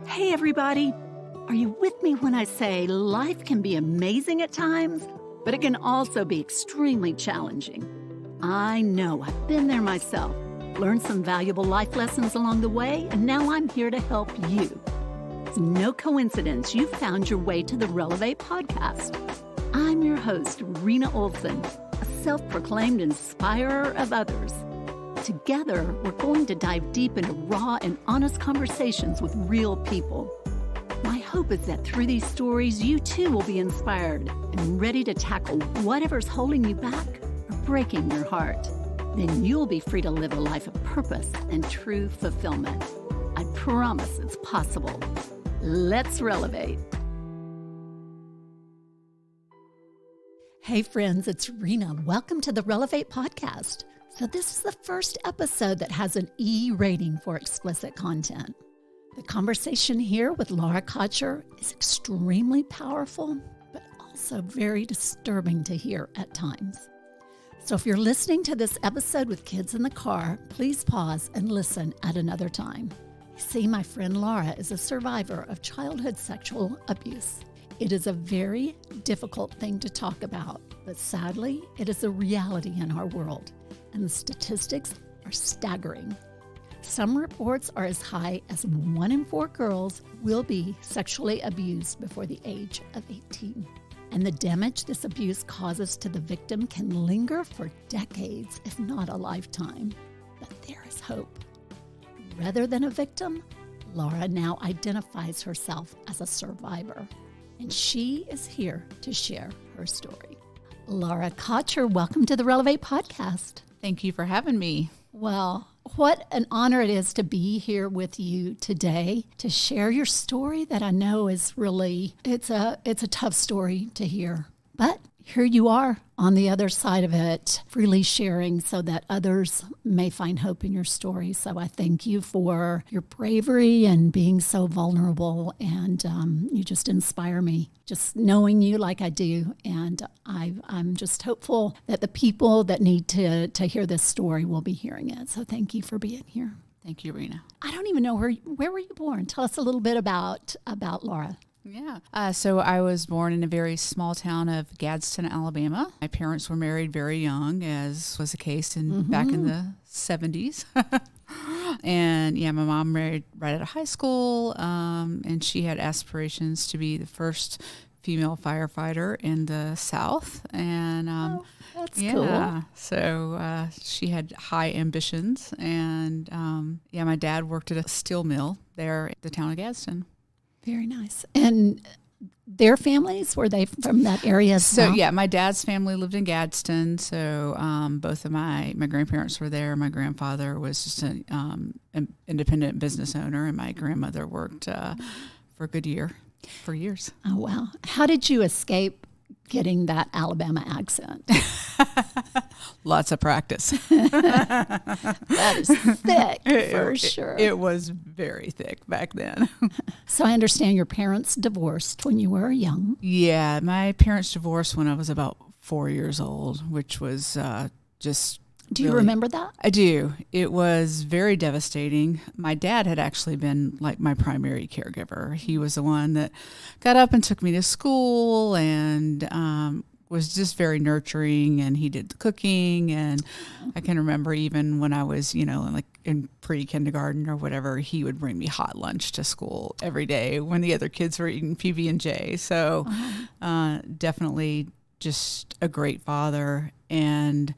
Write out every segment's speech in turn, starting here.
Hey, everybody. Are you with me when I say life can be amazing at times, but it can also be extremely challenging? I know, I've been there myself, learned some valuable life lessons along the way, and now I'm here to help you. It's no coincidence you found your way to the Relevate podcast. I'm your host, Rena Olson, a self-proclaimed inspirer of others. Together, we're going to dive deep into raw and honest conversations with real people. My hope is that through these stories, you too will be inspired and ready to tackle whatever's holding you back or breaking your heart. Then you'll be free to live a life of purpose and true fulfillment. I promise it's possible. Let's Relevate. Hey friends, it's Rena. Welcome to the Relevate podcast. So this is the first episode that has an E rating for explicit content. The conversation here with Laura Cotcher is extremely powerful, but also very disturbing to hear at times. So if you're listening to this episode with kids in the car, please pause and listen at another time. You see, my friend Laura is a survivor of childhood sexual abuse. It is a very difficult thing to talk about, but sadly, it is a reality in our world, and the statistics are staggering. Some reports are as high as 1 in 4 girls will be sexually abused before the age of 18. And the damage this abuse causes to the victim can linger for decades, if not a lifetime. But there is hope. Rather than a victim, Laura now identifies herself as a survivor, and she is here to share her story. Laura Cotcher, welcome to the Relevate podcast. Thank you for having me. Well, what an honor it is to be here with you today to share your story that I know is really, it's a tough story to hear. But here you are on the other side of it, freely sharing so that others may find hope in your story. So I thank you for your bravery and being so vulnerable, and you just inspire me, just knowing you like I do. And I'm just hopeful that the people that need to hear this story will be hearing it. So thank you for being here. Thank you, Rena. I don't even know where were you born? Tell us a little bit about Laura. Yeah. So I was born in a very small town of Gadsden, Alabama. My parents were married very young, as was the case back in the 70s. And yeah, my mom married right out of high school, and she had aspirations to be the first female firefighter in the South. And that's yeah, cool. So she had high ambitions. And yeah, my dad worked at a steel mill there in the town of Gadsden. Very nice. And their families, were they from that area as well? So, yeah, my dad's family lived in Gadsden. So both of my grandparents were there. My grandfather was just an independent business owner, and my grandmother worked for a good for years. Oh, wow. How did you escape getting that Alabama accent? Lots of practice. That is thick, for sure. It was very thick back then. So I understand your parents divorced when you were young. Yeah, my parents divorced when I was about 4 years old, which was just... Do you remember that? I do. It was very devastating. My dad had actually been like my primary caregiver. He was the one that got up and took me to school and was just very nurturing, and he did the cooking. And I can remember even when I was, like in pre-kindergarten or whatever, he would bring me hot lunch to school every day when the other kids were eating PB&J. So definitely just a great father. And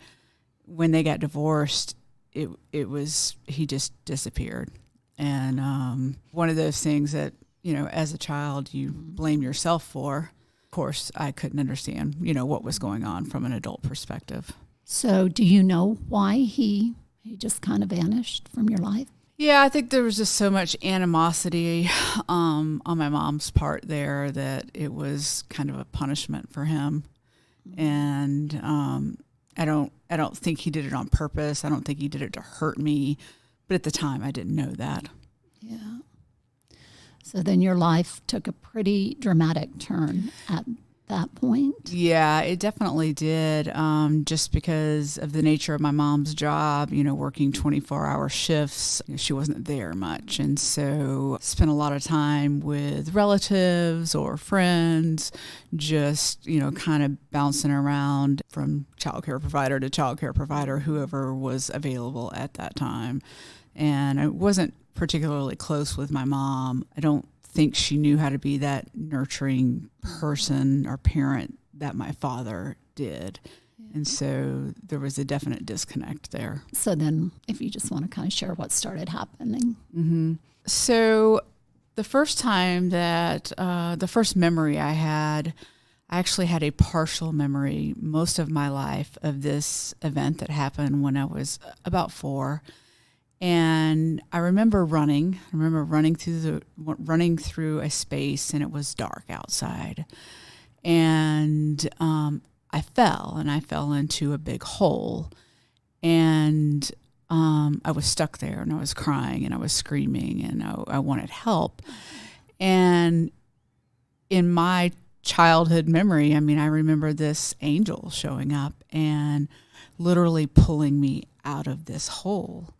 when they got divorced, he just disappeared. And one of those things that, as a child, you blame yourself for. Of course, I couldn't understand, what was going on from an adult perspective. So do you know why he just kind of vanished from your life? Yeah, I think there was just so much animosity on my mom's part there that it was kind of a punishment for him. And I don't think he did it on purpose. I don't think he did it to hurt me. But at the time, I didn't know that. Yeah. So then your life took a pretty dramatic turn at that point? Yeah, it definitely did. Just because of the nature of my mom's job, working 24-hour shifts, she wasn't there much. And so spent a lot of time with relatives or friends, just, kind of bouncing around from childcare provider to childcare provider, whoever was available at that time. And I wasn't particularly close with my mom. I don't think she knew how to be that nurturing person or parent that my father did. And so there was a definite disconnect there. So then if you just want to kind of share what started happening. Mm-hmm. So the first time that, the first memory I actually had a partial memory most of my life of this event that happened when I was about 4. And I remember running through a space, and it was dark outside. And I fell into a big hole. And I was stuck there, and I was crying, and I was screaming, and I wanted help. And in my childhood memory, I remember this angel showing up and literally pulling me out of this hole.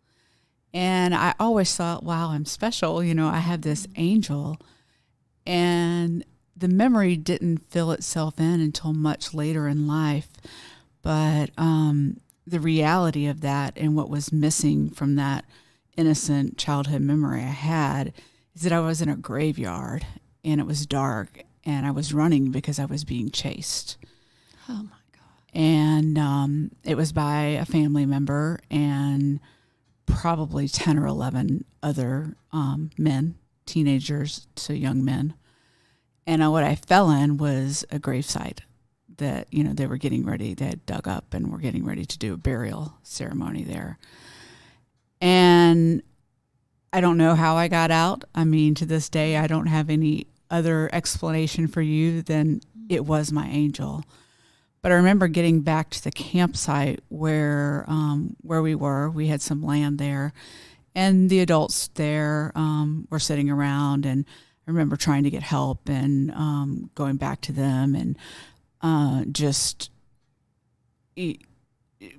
And I always thought, wow, I'm special. I have this angel. And the memory didn't fill itself in until much later in life. But the reality of that and what was missing from that innocent childhood memory I had is that I was in a graveyard, and it was dark, and I was running because I was being chased. Oh, my God. And it was by a family member and probably 10 or 11 other men, teenagers to young men. And what I fell in was a gravesite that, they were getting ready. They had dug up and were getting ready to do a burial ceremony there. And I don't know how I got out. To this day, I don't have any other explanation for you than it was my angel. But I remember getting back to the campsite where we were. We had some land there, and the adults there were sitting around. And I remember trying to get help and going back to them and just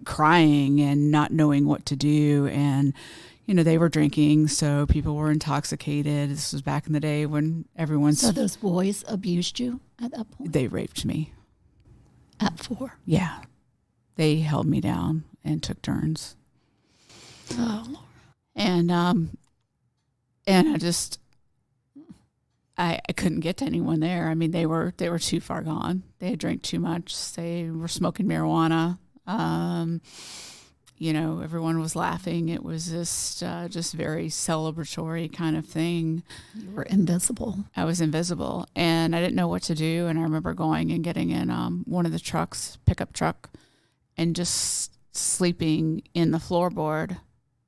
crying and not knowing what to do. And they were drinking, so people were intoxicated. This was back in the day when So those boys abused you at that point? They raped me. At 4? Yeah. They held me down and took turns. Oh, Lord. And I couldn't get to anyone there. They were too far gone. They had drank too much. They were smoking marijuana. Everyone was laughing. It was just very celebratory kind of thing. You were invisible. I was invisible, and I didn't know what to do. And I remember going and getting in one of the trucks, pickup truck, and just sleeping in the floorboard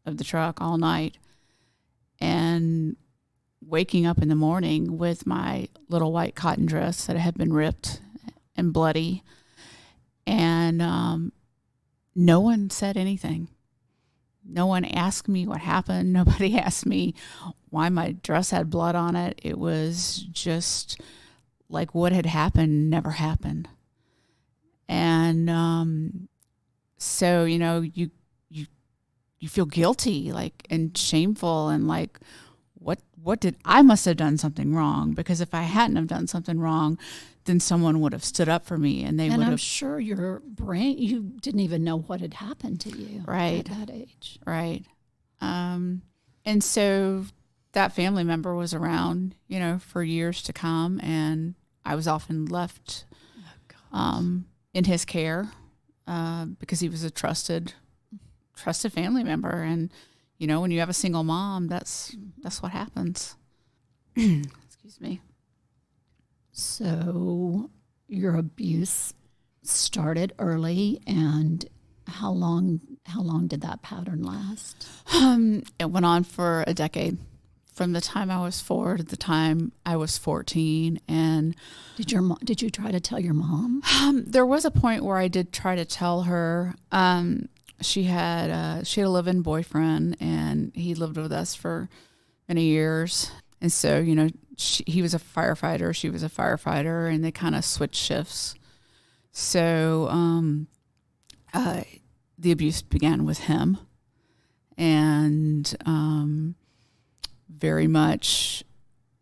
of the truck all night, and waking up in the morning with my little white cotton dress that had been ripped and bloody, and no one said anything. No one asked me what happened. Nobody asked me why my dress had blood on it. It was just like what had happened never happened. And so, you feel guilty, and shameful, and what did I must have done something wrong, because if I hadn't have done something wrong, then someone would have stood up for me, and I'm sure your brain, you didn't even know what had happened to you right at that age. Right. And so that family member was around, for years to come, and I was often left in his care because he was a trusted family member. And when you have a single mom, that's what happens. Excuse me. So your abuse started early, and how long did that pattern last? It went on for a decade, from the time I was 4 to the time I was 14. And did you try to tell your mom? There was a point where I did try to tell her. She had a live-in boyfriend, and he lived with us for many years. And so, he was a firefighter, she was a firefighter, and they kind of switched shifts. So the abuse began with him, and very much,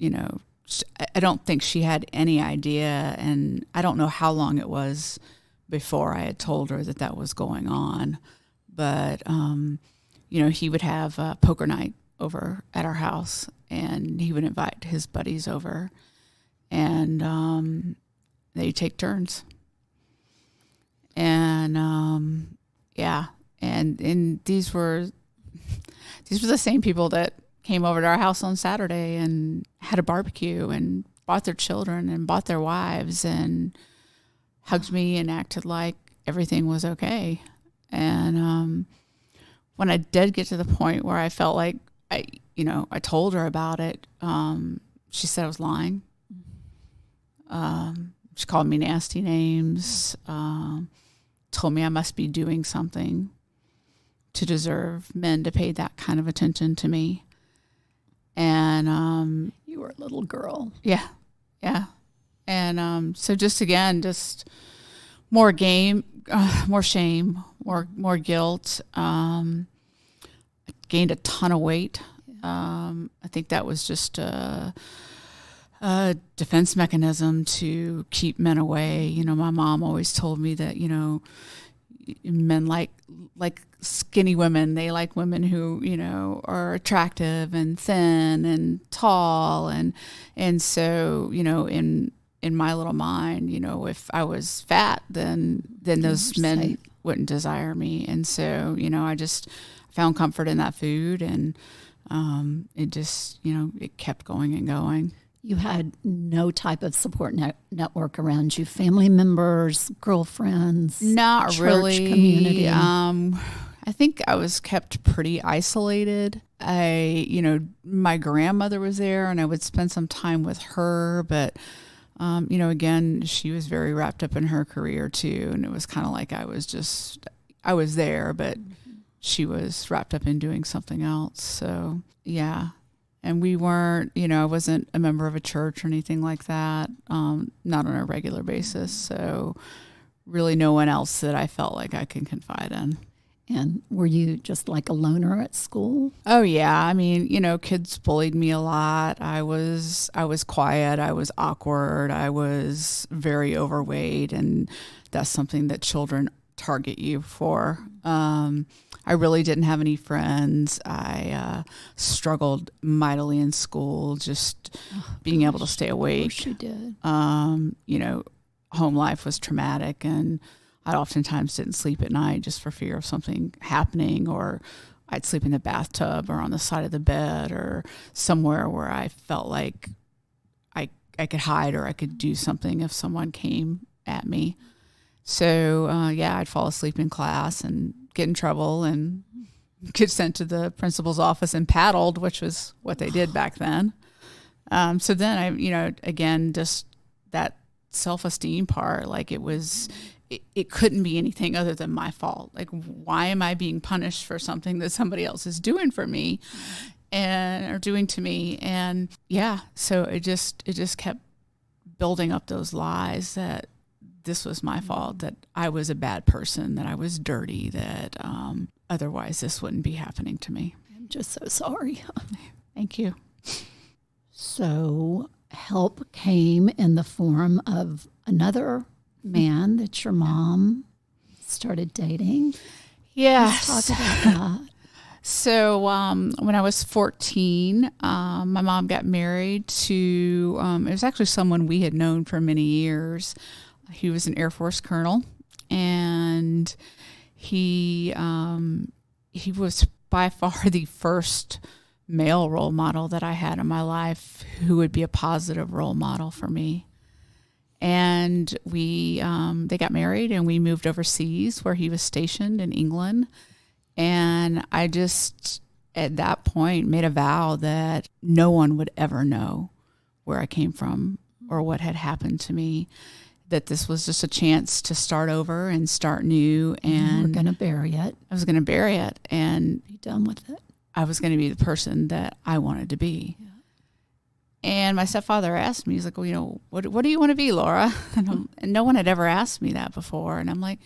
I don't think she had any idea, and I don't know how long it was before I had told her that was going on. But, he would have poker night over at our house, and he would invite his buddies over, and they'd take turns. And, and these were the same people that came over to our house on Saturday and had a barbecue and brought their children and brought their wives and hugged me and acted like everything was okay. And when I did get to the point where I felt like I told her about it, she said I was lying. She called me nasty names, told me I must be doing something to deserve men to pay that kind of attention to me. And you were a little girl. Yeah. And so just more more shame, more guilt. I gained a ton of weight. I think that was just a defense mechanism to keep men away. My mom always told me that, men like skinny women. They like women who, are attractive and thin and tall. And so, in my little mind, if I was fat, then those men wouldn't desire me. And so, I just found comfort in that food, and it just, it kept going and going. You had no type of support network around you, family members, girlfriends, not church really. Community. I think I was kept pretty isolated. My grandmother was there, and I would spend some time with her, but again, she was very wrapped up in her career too, and it was kind of like I was there, but she was wrapped up in doing something else. So yeah. And we weren't, I wasn't a member of a church or anything like that, not on a regular basis. So really no one else that I felt like I could confide in. And were you just like a loner at school? Oh yeah. I mean, kids bullied me a lot. I was quiet. I was awkward. I was very overweight. And that's something that children target you for. I really didn't have any friends. I struggled mightily in school, just being able to stay awake. Of course you did. Home life was traumatic, and I oftentimes didn't sleep at night just for fear of something happening, or I'd sleep in the bathtub or on the side of the bed or somewhere where I felt like I could hide or I could do something if someone came at me. So, I'd fall asleep in class and get in trouble and get sent to the principal's office and paddled, which was what they did back then. So then I, again, just that self-esteem part, like it couldn't be anything other than my fault. Like, why am I being punished for something that somebody else is doing for me or doing to me? And so it just kept building up those lies that this was my fault, that I was a bad person, that I was dirty, that otherwise this wouldn't be happening to me. I'm just so sorry. Thank you. So help came in the form of another man that your mom started dating. Yes. Let's talk about that. So when I was 14, my mom got married to, it was actually someone we had known for many years. He was an Air Force colonel, and he was by far the first male role model that I had in my life who would be a positive role model for me. And they got married, and we moved overseas where he was stationed in England. And I just, at that point, made a vow that no one would ever know where I came from or what had happened to me, that this was just a chance to start over and start new. And we're going to bury it. I was going to bury it and be done with it. I was going to be the person that I wanted to be. Yeah. And my stepfather asked me, he's like, well, what do you want to be, Laura? And no one had ever asked me that before. And I'm like,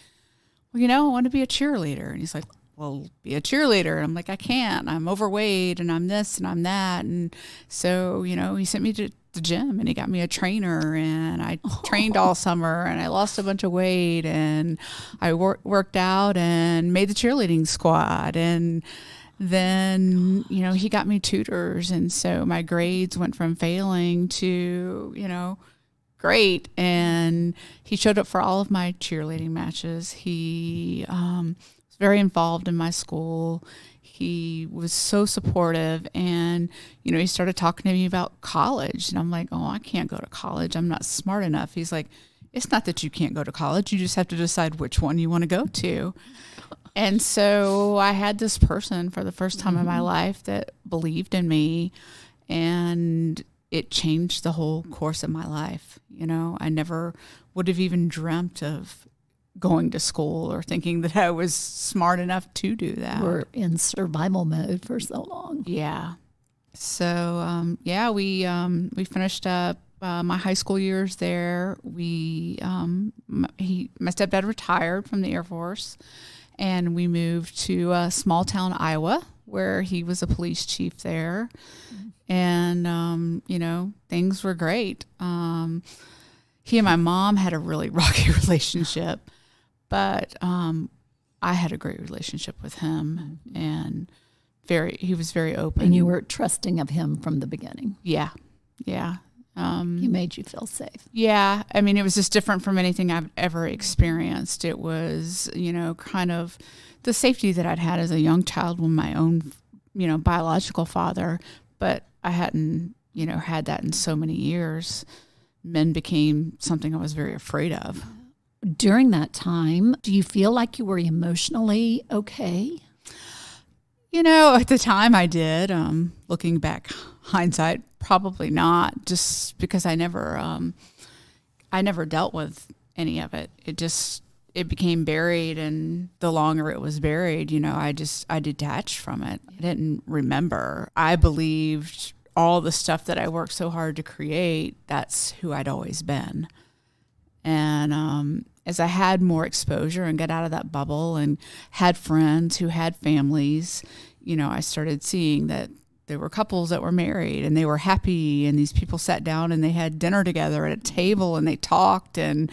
well, I want to be a cheerleader. And he's like, well, be a cheerleader. And I'm like, I can't. I'm overweight and I'm this and I'm that. And so, he sent me to the gym and he got me a trainer and I trained all summer and I lost a bunch of weight and I worked out and made the cheerleading squad. And then, he got me tutors. And so my grades went from failing to, great. And he showed up for all of my cheerleading matches. He was very involved in my school. He was so supportive. And, he started talking to me about college. And I'm like, oh, I can't go to college. I'm not smart enough. He's like, it's not that you can't go to college. You just have to decide which one you want to go to. And so I had this person for the first time in my life that believed in me, and it changed the whole course of my life. I never would have even dreamt of going to school or thinking that I was smart enough to do that. We're in survival mode for so long. Yeah. So, we finished up my high school years there. My stepdad retired from the Air Force. And we moved to small town Iowa, where he was a police chief there. And, things were great. He and my mom had a really rocky relationship, but I had a great relationship with him. And he was very open. And you were trusting of him from the beginning. Yeah. He made you feel safe. Yeah. I mean, it was just different from anything I've ever experienced. It was, kind of the safety that I'd had as a young child with my own, biological father, but I hadn't, had that in so many years. Men became something I was very afraid of. During that time, do you feel like you were emotionally okay? At the time I did. Looking back, hindsight, probably not, just because I never dealt with any of it. It became buried, and the longer it was buried, I detached from it. I didn't remember. I believed all the stuff that I worked so hard to create, that's who I'd always been. And as I had more exposure and got out of that bubble and had friends who had families, I started seeing that there were couples that were married and they were happy, and these people sat down and they had dinner together at a table and they talked, and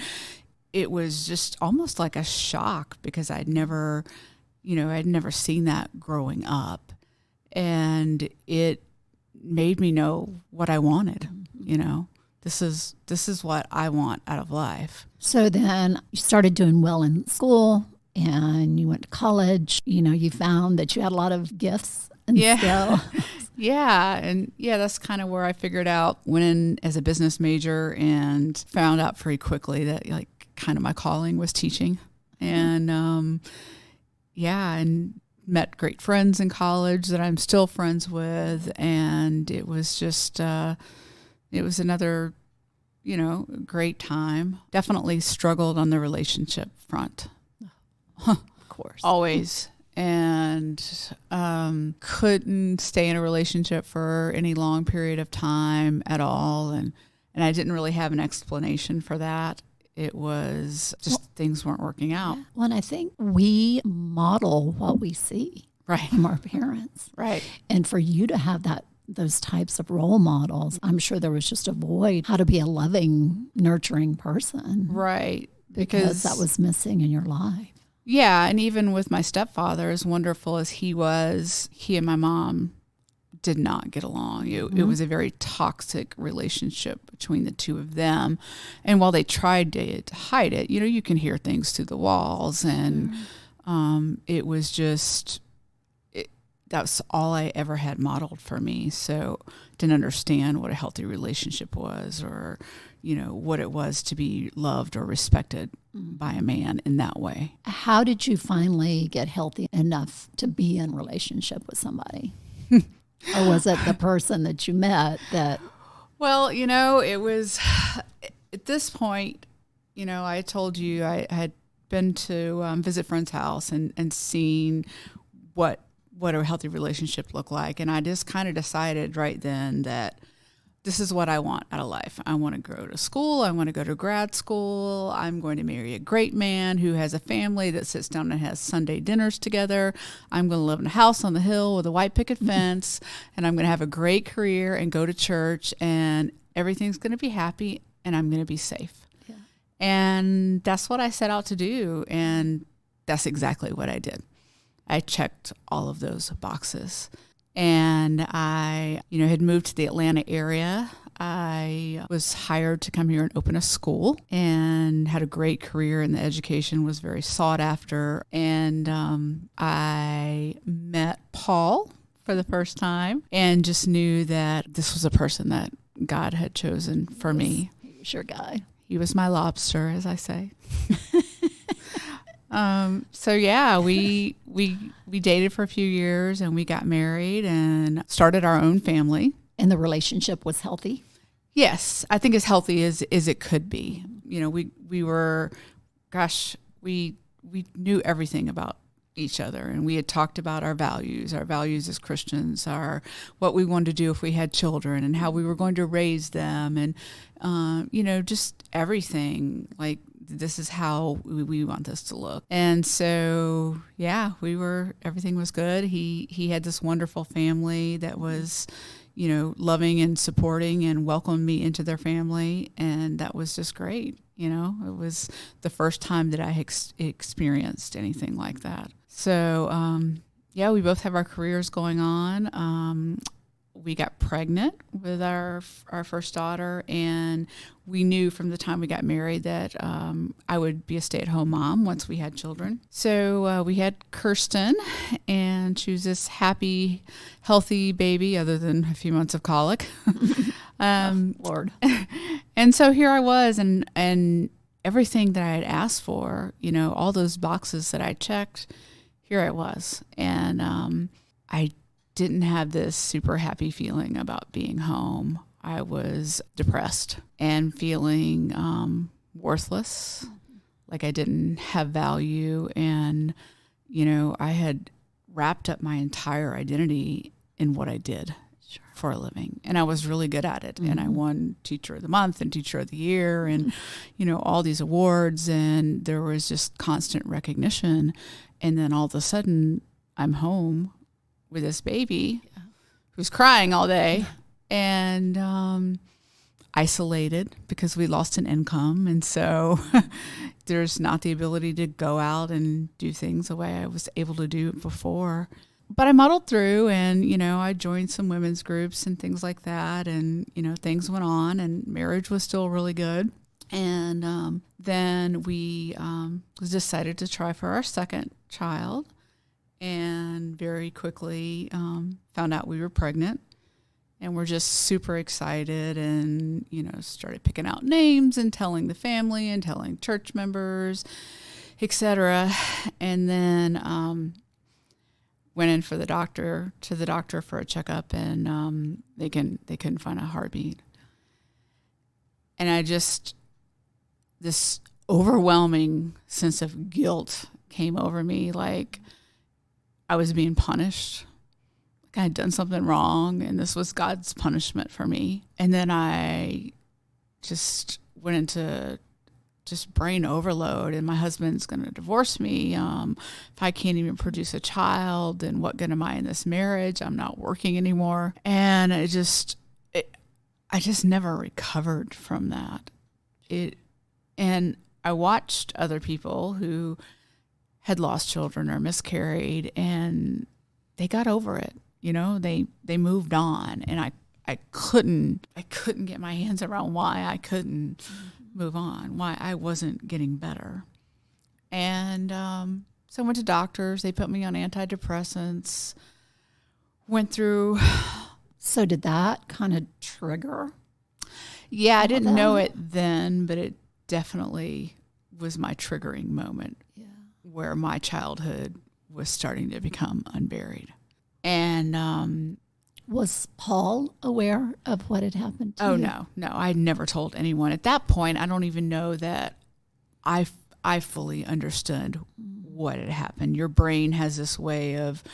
it was just almost like a shock because I'd never seen that growing up, and it made me know what I wanted. This is what I want out of life. So then you started doing well in school and you went to college. You found that you had a lot of gifts and skill. Yeah. And that's kind of where I figured out, went in as a business major and found out very quickly that kind of my calling was teaching. And and met great friends in college that I'm still friends with. And it was just, it was another, great time. Definitely struggled on the relationship front. Of course. Always. And couldn't stay in a relationship for any long period of time at all. And I didn't really have an explanation for that. It was just things weren't working out. Well, and I think we model what we see from our parents. Right. And for you to have those types of role models, I'm sure there was just a void, how to be a loving, nurturing person. Right. Because that was missing in your life. Yeah, and even with my stepfather, as wonderful as he was, he and my mom did not get along. It was a very toxic relationship between the two of them. And while they tried to hide it, you can hear things through the walls. And it was just, that's all I ever had modeled for me. So didn't understand what a healthy relationship was, or, what it was to be loved or respected by a man in that way. How did you finally get healthy enough to be in relationship with somebody? Or was it the person that you met that? Well, it was at this point, I told you I had been to visit friend's house and seen what a healthy relationship looked like. And I just kind of decided right then that this is what I want out of life. I want to go to school. I want to go to grad school. I'm going to marry a great man who has a family that sits down and has Sunday dinners together. I'm going to live in a house on the hill with a white picket fence, and I'm going to have a great career and go to church, and everything's going to be happy, and I'm going to be safe. Yeah. And that's what I set out to do, and that's exactly what I did. I checked all of those boxes. And I, had moved to the Atlanta area. I was hired to come here and open a school and had a great career, and the education was very sought after. And I met Paul for the first time and just knew that this was a person that God had chosen for me. He was your guy. He was my lobster, as I say. So yeah, we dated for a few years, and we got married and started our own family. And the relationship was healthy? Yes, I think as healthy as it could be. We knew everything about each other, and we had talked about our values as Christians, what we wanted to do if we had children, and how we were going to raise them, and just everything. Like, this is how we want this to look. And so, yeah, everything was good. He had this wonderful family that was, loving and supporting and welcomed me into their family. And that was just great. It was the first time that I experienced anything like that. So, we both have our careers going on. We got pregnant with our first daughter, and we knew from the time we got married that I would be a stay-at-home mom once we had children. So we had Kirsten, and she was this happy, healthy baby other than a few months of colic. Lord. And so here I was, and everything that I had asked for, all those boxes that I checked, here I was. And I didn't have this super happy feeling about being home. I was depressed and feeling worthless, like I didn't have value. And, I had wrapped up my entire identity in what I did for a living. And I was really good at it. Mm-hmm. And I won Teacher of the Month and Teacher of the Year and, all these awards. And there was just constant recognition. And then all of a sudden, I'm home with this baby who's crying all day and isolated because we lost an income. And so there's not the ability to go out and do things the way I was able to do it before. But I muddled through, and, I joined some women's groups and things like that. And, things went on, and marriage was still really good. And then we decided to try for our second child. And very quickly found out we were pregnant, and we're just super excited, and started picking out names and telling the family and telling church members, etc. And then went in to the doctor for a checkup, and they couldn't find a heartbeat. And this overwhelming sense of guilt came over me, like I was being punished, like I had done something wrong, and this was God's punishment for me. And then I just went into just brain overload, and my husband's going to divorce me. If I can't even produce a child, then what good am I in this marriage? I'm not working anymore. And I just never recovered from that. And I watched other people who had lost children or miscarried, and they got over it. They moved on, and I couldn't get my hands around why I couldn't move on, why I wasn't getting better. And so I went to doctors. They put me on antidepressants, went through. So did that kind of trigger? Yeah, I didn't know it then, but it definitely was my triggering moment. Yeah. Where my childhood was starting to become unburied. And was Paul aware of what had happened to you? Oh, no. I never told anyone. At that point, I don't even know that I fully understood what had happened. Your brain has this way of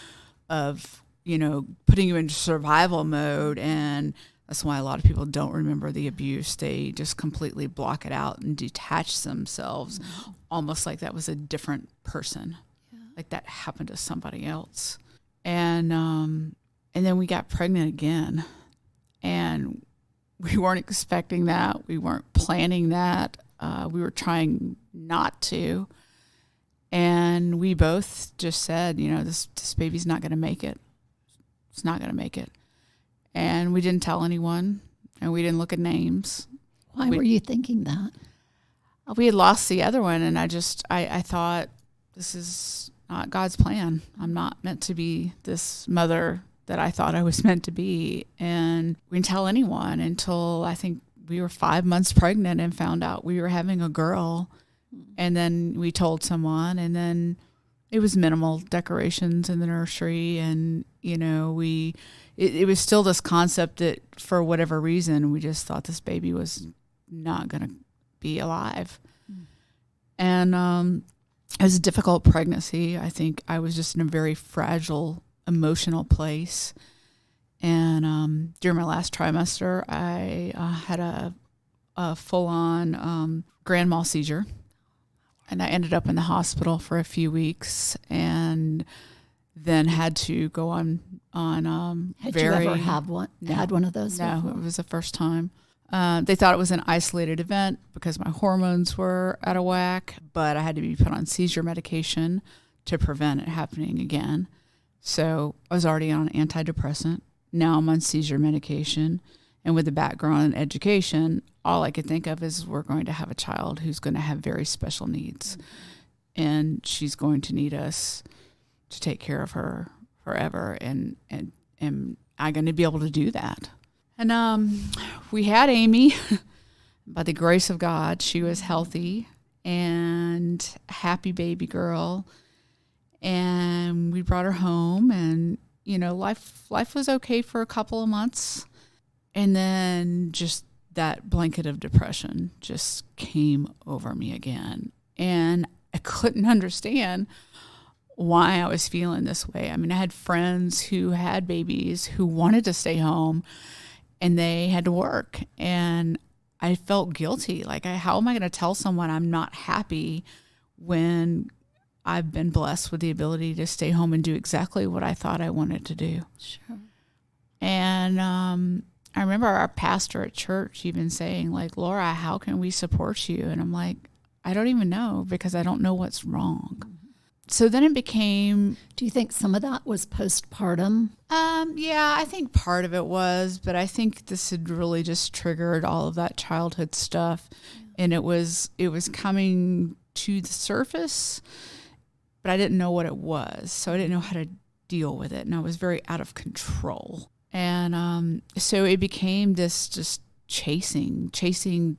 putting you into survival mode, and That's why a lot of people don't remember the abuse. They just completely block it out and detach themselves, almost like that was a different person, like that happened to somebody else. And then we got pregnant again, and we weren't expecting that. We weren't planning that. We were trying not to. And we both just said, this baby's not going to make it. It's not going to make it. And we didn't tell anyone, and we didn't look at names. Why were you thinking that? We had lost the other one, and I thought, this is not God's plan. I'm not meant to be this mother that I thought I was meant to be. And we didn't tell anyone until I think we were 5 months pregnant and found out we were having a girl. And then we told someone, and then it was minimal decorations in the nursery. And, it was still this concept that for whatever reason, we just thought this baby was not going to be alive. And it was a difficult pregnancy. I think I was just in a very fragile emotional place. And during my last trimester, I had a full-on grand mal seizure. And I ended up in the hospital for a few weeks, and then had to go on. Had you ever had one of those? No, before? It was the first time. They thought it was an isolated event because my hormones were out of whack, but I had to be put on seizure medication to prevent it happening again. So I was already on an antidepressant. Now I'm on seizure medication. And with the background in education, all I could think of is we're going to have a child who's going to have very special needs. And she's going to need us to take care of her forever. And I'm going to be able to do that. And we had Amy. By the grace of God, she was healthy and happy baby girl. And we brought her home, and, life was okay for a couple of months. And then just that blanket of depression just came over me again. And I couldn't understand why I was feeling this way. I mean, I had friends who had babies who wanted to stay home, and they had to work. And I felt guilty. Like, how am I going to tell someone I'm not happy when I've been blessed with the ability to stay home and do exactly what I thought I wanted to do? Sure. And I remember our pastor at church even saying, like, Laura, how can we support you? And I'm like, I don't even know, because I don't know what's wrong. Mm-hmm. So then it became... Do you think some of that was postpartum? Yeah, I think part of it was, but I think this had really just triggered all of that childhood stuff. Yeah. And it was coming to the surface, but I didn't know what it was. So I didn't know how to deal with it. And I was very out of control. And so it became this just chasing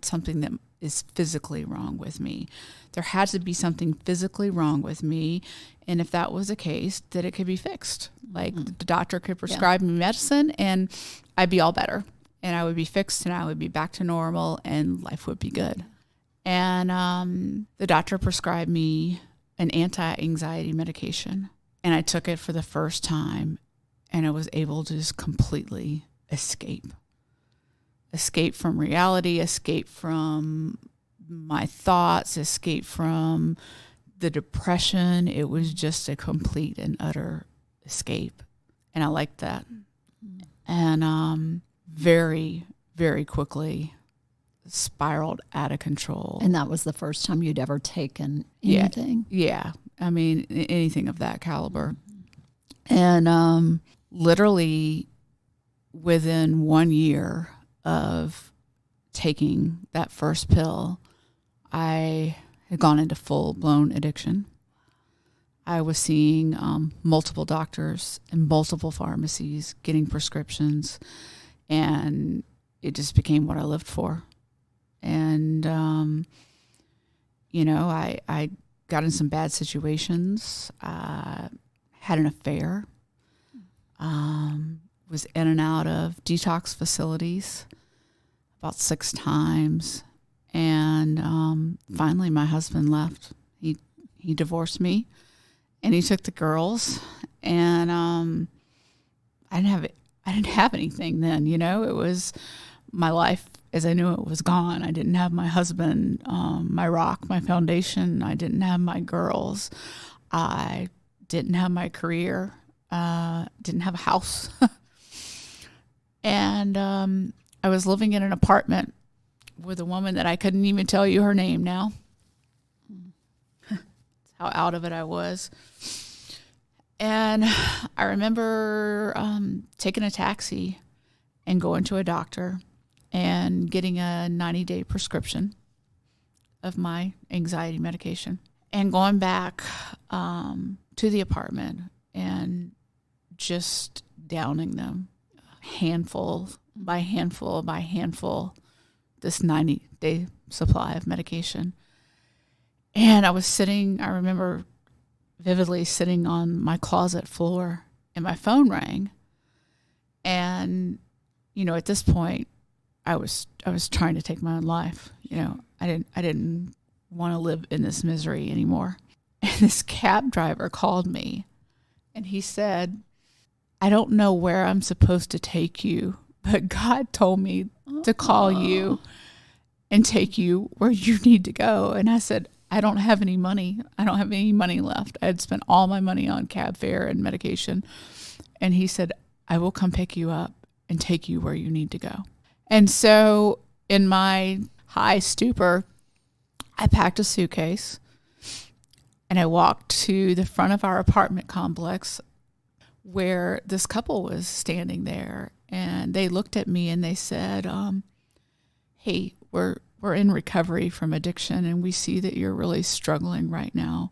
something that is physically wrong with me. There had to be something physically wrong with me. And if that was the case, that it could be fixed. Like, the doctor could prescribe me medicine, and I'd be all better. And I would be fixed, and I would be back to normal, and life would be good. And the doctor prescribed me an anti-anxiety medication. And I took it for the first time. And I was able to just completely escape from reality, escape from my thoughts, escape from the depression. It was just a complete and utter escape. And I liked that. And very, very quickly spiraled out of control. And that was the first time you'd ever taken anything? Yeah. I mean, anything of that caliber. And literally within 1 year of taking that first pill, I had gone into full-blown addiction. I was seeing multiple doctors and multiple pharmacies, getting prescriptions, and it just became what I lived for. And, I got in some bad situations, had an affair, was in and out of detox facilities about 6 times. And finally my husband left. He divorced me, and he took the girls, and I I didn't have anything then, it was my life as I knew it was gone. I didn't have my husband, my rock, my foundation. I didn't have my girls. I didn't have my career. Didn't have a house. And I was living in an apartment with a woman that I couldn't even tell you her name now. That's how out of it I was. And I remember taking a taxi and going to a doctor and getting a 90-day prescription of my anxiety medication and going back to the apartment and just downing them handful by handful by handful, this 90-day supply of medication. And I remember vividly sitting on my closet floor and my phone rang. And, at this point, I was trying to take my own life. I didn't want to live in this misery anymore. And this cab driver called me and he said, I don't know where I'm supposed to take you, but God told me to call you and take you where you need to go. And I said, I don't have any money. I don't have any money left. I had spent all my money on cab fare and medication. And he said, I will come pick you up and take you where you need to go. And so in my high stupor, I packed a suitcase and I walked to the front of our apartment complex where this couple was standing there. And they looked at me and they said, hey, we're in recovery from addiction and we see that you're really struggling right now.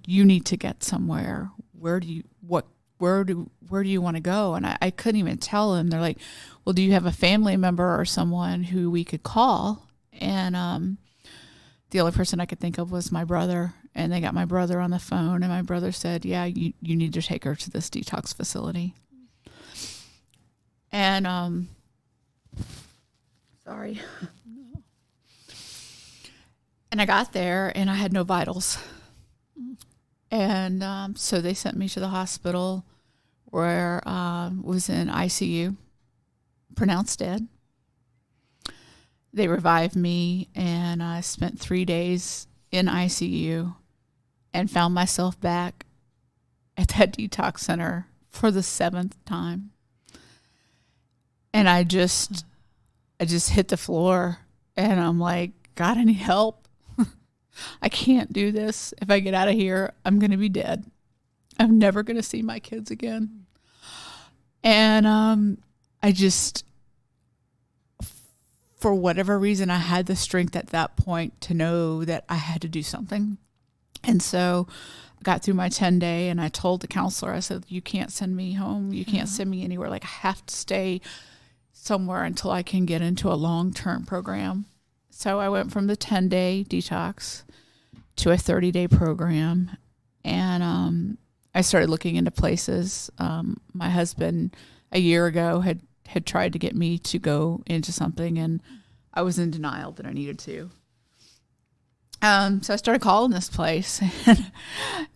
You need to get somewhere. Where do you want to go? And I couldn't even tell them. They're like, well, do you have a family member or someone who we could call? And the only person I could think of was my brother. And they got my brother on the phone and my brother said, yeah, you need to take her to this detox facility. And sorry. And I got there and I had no vitals. And so they sent me to the hospital where was in ICU, pronounced dead. They revived me and I spent 3 days in ICU and found myself back at that detox center for the 7th time. And I just hit the floor and I'm like, God, I need help. I can't do this. If I get out of here, I'm going to be dead. I'm never going to see my kids again. And for whatever reason, I had the strength at that point to know that I had to do something. And so I got through my 10-day and I told the counselor, I said, you can't send me home. You can't send me anywhere. Like I have to stay somewhere until I can get into a long-term program. So I went from the 10-day detox to a 30-day program. And I started looking into places. My husband a year ago had tried to get me to go into something, and I was in denial that I needed to. So I started calling this place,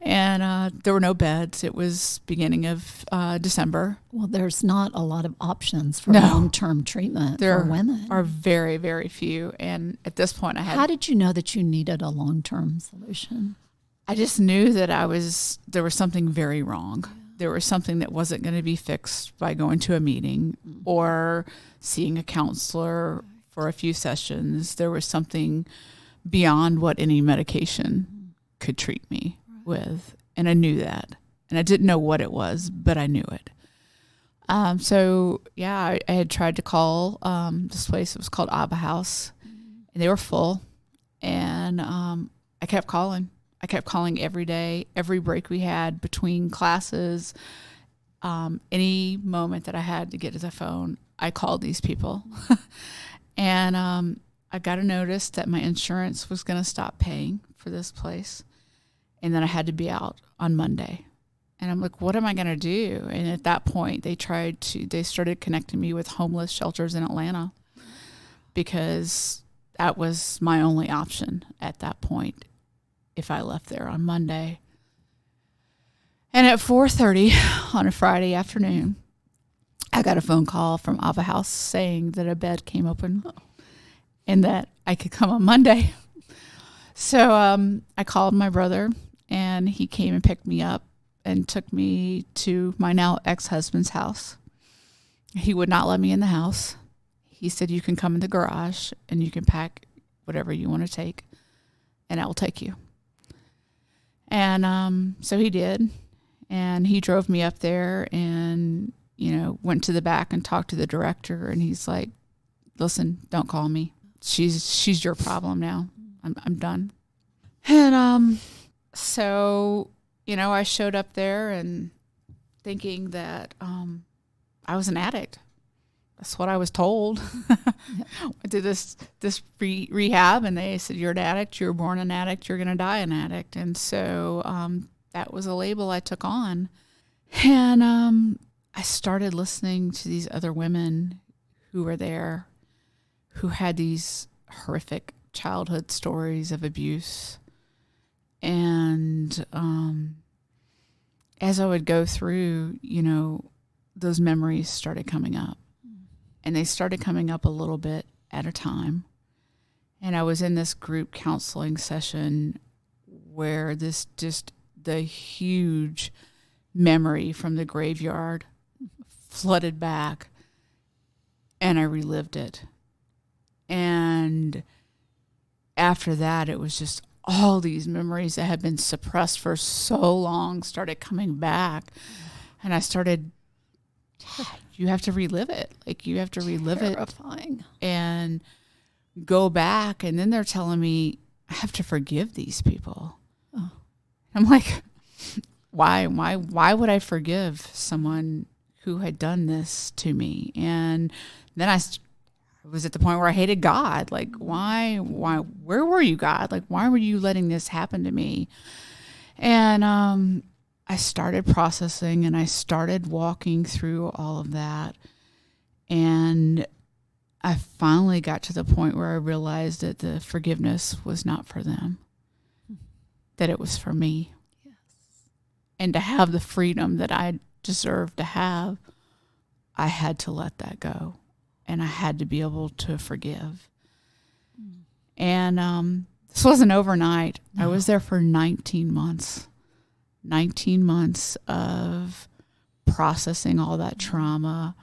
and there were no beds. It was beginning of December. Well, there's not a lot of options for long-term treatment for women. There are very, very few. And at this point, How did you know that you needed a long-term solution? I just knew that there was something very wrong. There was something that wasn't going to be fixed by going to a meeting or seeing a counselor for a few sessions. There was something beyond what any medication could treat me with. And I knew that. And I didn't know what it was, but I knew it. I had tried to call this place. It was called Abba House. And they were full. And I kept calling. I kept calling every day, every break we had between classes, any moment that I had to get to the phone, I called these people. And I got a notice that my insurance was going to stop paying for this place. And then I had to be out on Monday. And I'm like, what am I going to do? And at that point, they started connecting me with homeless shelters in Atlanta because that was my only option at that point if I left there on Monday. And at 4:30 on a Friday afternoon, I got a phone call from Ava House saying that a bed came open and that I could come on Monday. So I called my brother, and he came and picked me up and took me to my now ex-husband's house. He would not let me in the house. He said, you can come in the garage and you can pack whatever you want to take, and I will take you. And so he did, and he drove me up there and, went to the back and talked to the director, and he's like, listen, don't call me. She's your problem now. I'm done. And so, I showed up there and thinking that I was an addict. That's what I was told. I did this rehab, and they said, you're an addict, you were born an addict, you're going to die an addict. And so that was a label I took on. And I started listening to these other women who were there, who had these horrific childhood stories of abuse. And as I would go through, those memories started coming up. And they started coming up a little bit at a time. And I was in this group counseling session where the huge memory from the graveyard flooded back, and I relived it. And after that, it was just all these memories that had been suppressed for so long started coming back. And I started, you have to relive it. Like, you have to relive Terrifying. it and go back. And then they're telling me, I have to forgive these people. Oh. I'm like, why would I forgive someone who had done this to me? And then I was at the point where I hated God. Like, why, where were you, God? Like, why were you letting this happen to me? And I started processing, and I started walking through all of that. And I finally got to the point where I realized that the forgiveness was not for them, that it was for me. Yes. And to have the freedom that I deserved to have, I had to let that go. And I had to be able to forgive. And this wasn't overnight. No. I was there for 19 months. 19 months of processing all that trauma,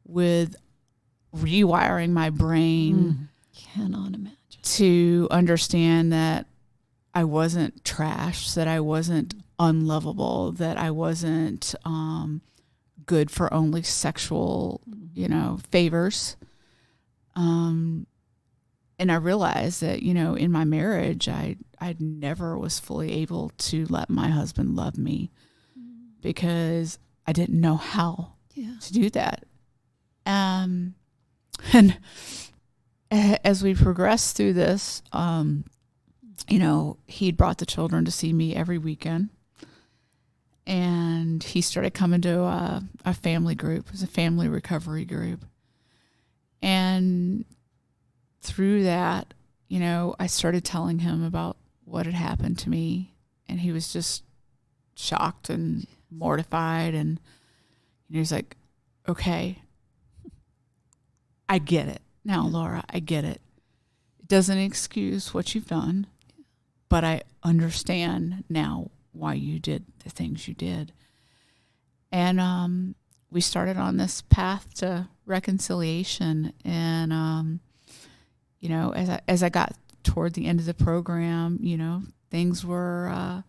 with rewiring my brain. Cannot imagine. To understand that I wasn't trash, that I wasn't unlovable, that I wasn't good for only sexual, favors. And I realized that, in my marriage, I never was fully able to let my husband love me because I didn't know how to do that. And as we progressed through this, he'd brought the children to see me every weekend. And he started coming to a family group. It was a family recovery group. And through that, I started telling him about what had happened to me. And he was just shocked and mortified. And he was like, okay, I get it. Now, Laura, I get it. It doesn't excuse what you've done, but I understand now why you did the things you did. And we started on this path to reconciliation. And, as I got toward the end of the program, things were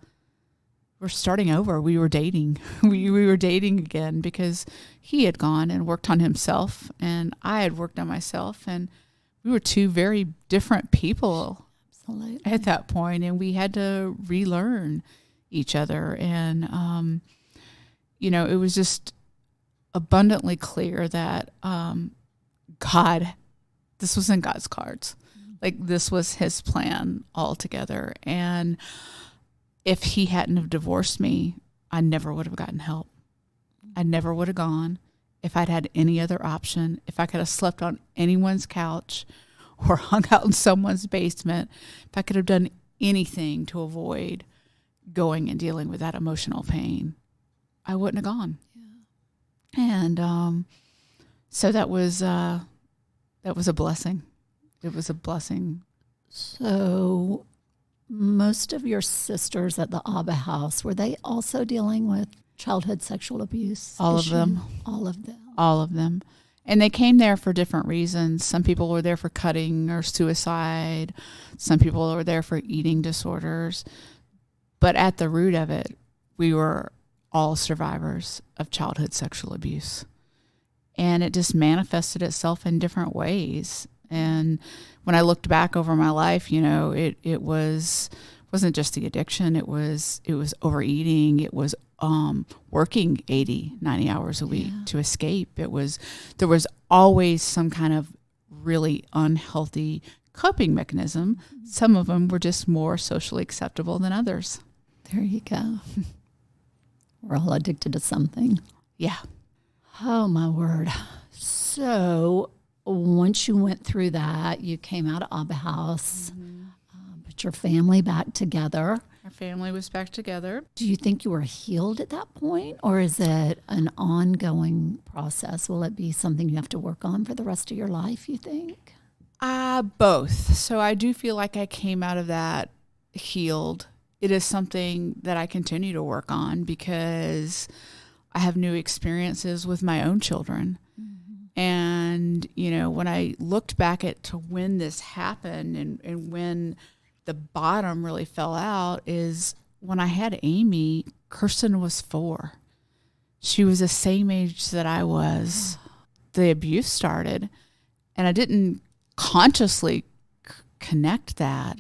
starting over. We were dating. we were dating again because he had gone and worked on himself, and I had worked on myself, and we were two very different people. Absolutely. At that point, and we had to relearn each other. And, it was just abundantly clear that God, this was in God's cards. Like, this was his plan altogether. And if he hadn't have divorced me, I never would have gotten help. I never would have gone. If I'd had any other option, if I could have slept on anyone's couch or hung out in someone's basement, if I could have done anything to avoid going and dealing with that emotional pain, I wouldn't have gone. Yeah. And So that was a blessing. It was a blessing. So most of your sisters at the Abba house, were they also dealing with childhood sexual abuse? All of them. All of them. All of them. And they came there for different reasons. Some people were there for cutting or suicide. Some people were there for eating disorders. But at the root of it, we were all survivors of childhood sexual abuse. And it just manifested itself in different ways. And when I looked back over my life, it wasn't just the addiction. It was overeating. It was working 80, 90 hours a week to escape. There was always some kind of really unhealthy coping mechanism. Some of them were just more socially acceptable than others. There you go. We're all addicted to something. Yeah. Oh, my word. So once you went through that, you came out of Abba House, put your family back together. Our family was back together. Do you think you were healed at that point, or is it an ongoing process? Will it be something you have to work on for the rest of your life, you think? Both. So I do feel like I came out of that healed. It is something that I continue to work on because I have new experiences with my own children. Mm-hmm. And, when I looked back at to when this happened and when the bottom really fell out is when I had Amy, Kirsten was 4. She was the same age that I was. The abuse started, and I didn't consciously connect that,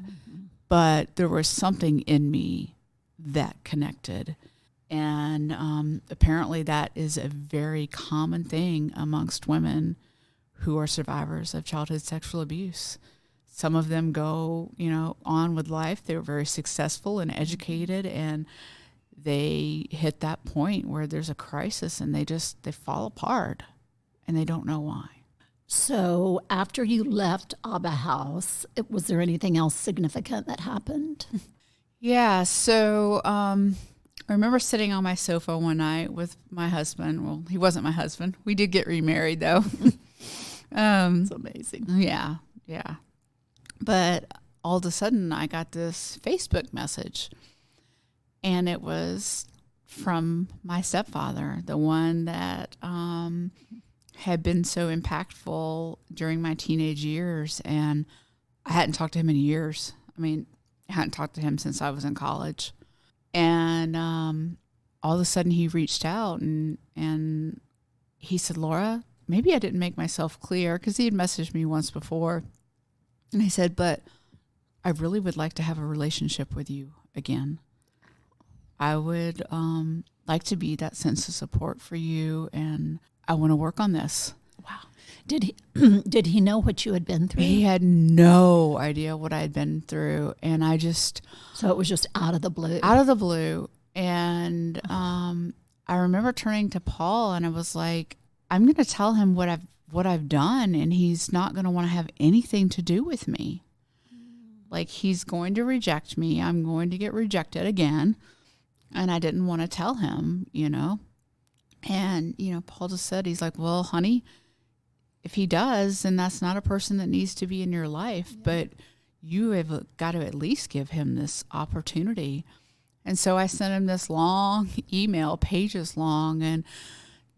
but there was something in me that connected. And apparently that is a very common thing amongst women who are survivors of childhood sexual abuse. Some of them go, on with life. They were very successful and educated, and they hit that point where there's a crisis and they fall apart and they don't know why. So after you left Abba House, was there anything else significant that happened? Yeah. So I remember sitting on my sofa one night with my husband. Well, he wasn't my husband. We did get remarried, though. It's amazing. Yeah. Yeah. But all of a sudden, I got this Facebook message, and it was from my stepfather, the one that had been so impactful during my teenage years. And I hadn't talked to him in years. I hadn't talked to him since I was in college. And all of a sudden, he reached out and he said, "Laura, maybe I didn't make myself clear," because he had messaged me once before. And he said, "But I really would like to have a relationship with you again. I would like to be that sense of support for you, and I want to work on this." Wow. Did he know what you had been through? He had no idea what I had been through, and So it was just out of the blue. Out of the blue. And I remember turning to Paul, and I was like, I'm going to tell him what I've done, and he's not going to want to have anything to do with me. Like, he's going to reject me. I'm going to get rejected again. And I didn't want to tell him, And, Paul just said, he's like, "Well, honey, if he does, then that's not a person that needs to be in your life. But you have got to at least give him this opportunity." And so I sent him this long email, pages long, and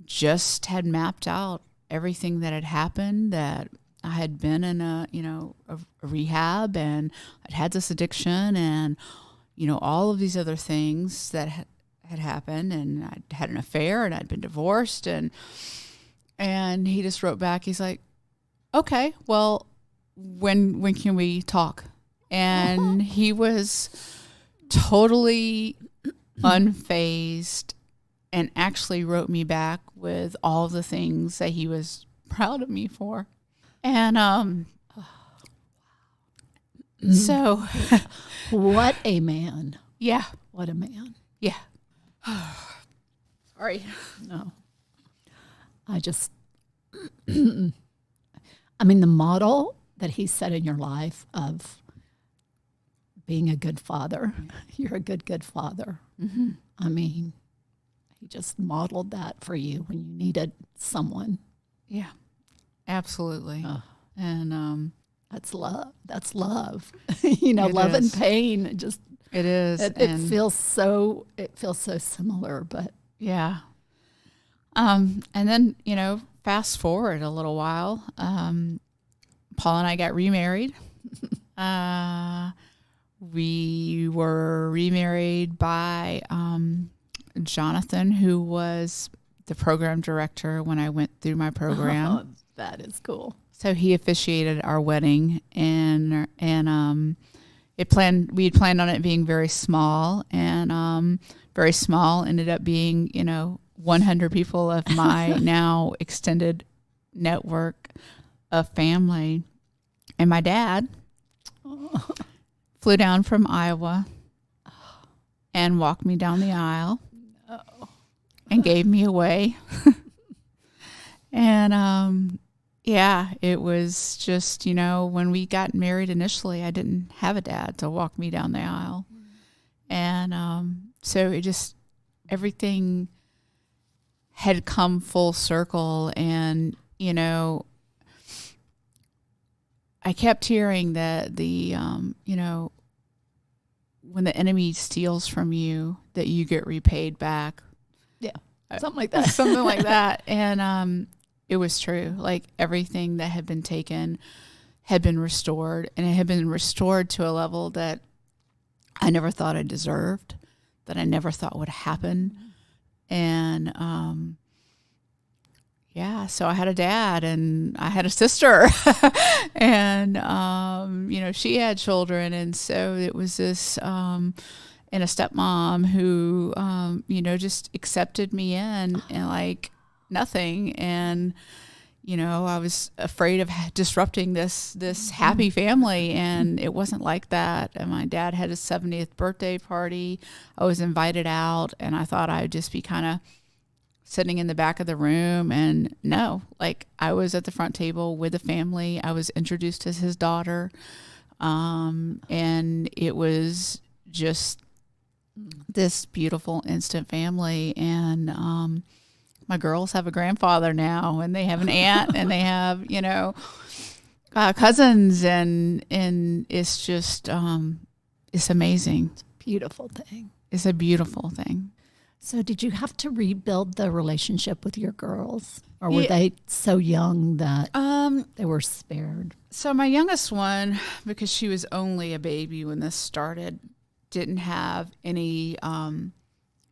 just had mapped out everything that had happened, that I had been in a rehab, and I'd had this addiction, and, all of these other things that had happened, and I'd had an affair, and I'd been divorced, and he just wrote back. He's like, "Okay, well, when can we talk?" And he was totally unfazed, and actually wrote me back with all the things that he was proud of me for. And so what a man. Yeah. What a man. Yeah. Sorry. No. The model that he set in your life of being a good father, you're a good father. Mm-hmm. He just modeled that for you when you needed someone. Yeah. Absolutely. And that's love. That's love. Love and pain. It is. It feels so similar, but yeah. And then, fast forward a little while, Paul and I got remarried. We were remarried by Jonathan, who was the program director when I went through my program. Oh, that is cool. So he officiated our wedding, and we had planned on it being very small, and very small ended up being 100 people of my now extended network of family. And my dad flew down from Iowa and walked me down the aisle and gave me away. And it was just, when we got married initially, I didn't have a dad to walk me down the aisle. And so it just, everything had come full circle. And, I kept hearing that when the enemy steals from you, that you get repaid back. Yeah, something like that. Something like that. And it was true. Like everything that had been taken had been restored, and it had been restored to a level that I never thought I deserved, that I never thought would happen. And so I had a dad and I had a sister and, she had children. And so it was this, and a stepmom who, just accepted me in and like nothing. And, I was afraid of disrupting this happy family, and it wasn't like that. And my dad had his 70th birthday party. I was invited out, and I thought I'd just be kind of sitting in the back of the room. And no, like I was at the front table with the family. I was introduced as his daughter. And it was just this beautiful instant family. And, my girls have a grandfather now, and they have an aunt, and they have, cousins, and it's just, it's amazing. It's a beautiful thing. It's a beautiful thing. So did you have to rebuild the relationship with your girls, or were they so young that they were spared? So my youngest one, because she was only a baby when this started, didn't have any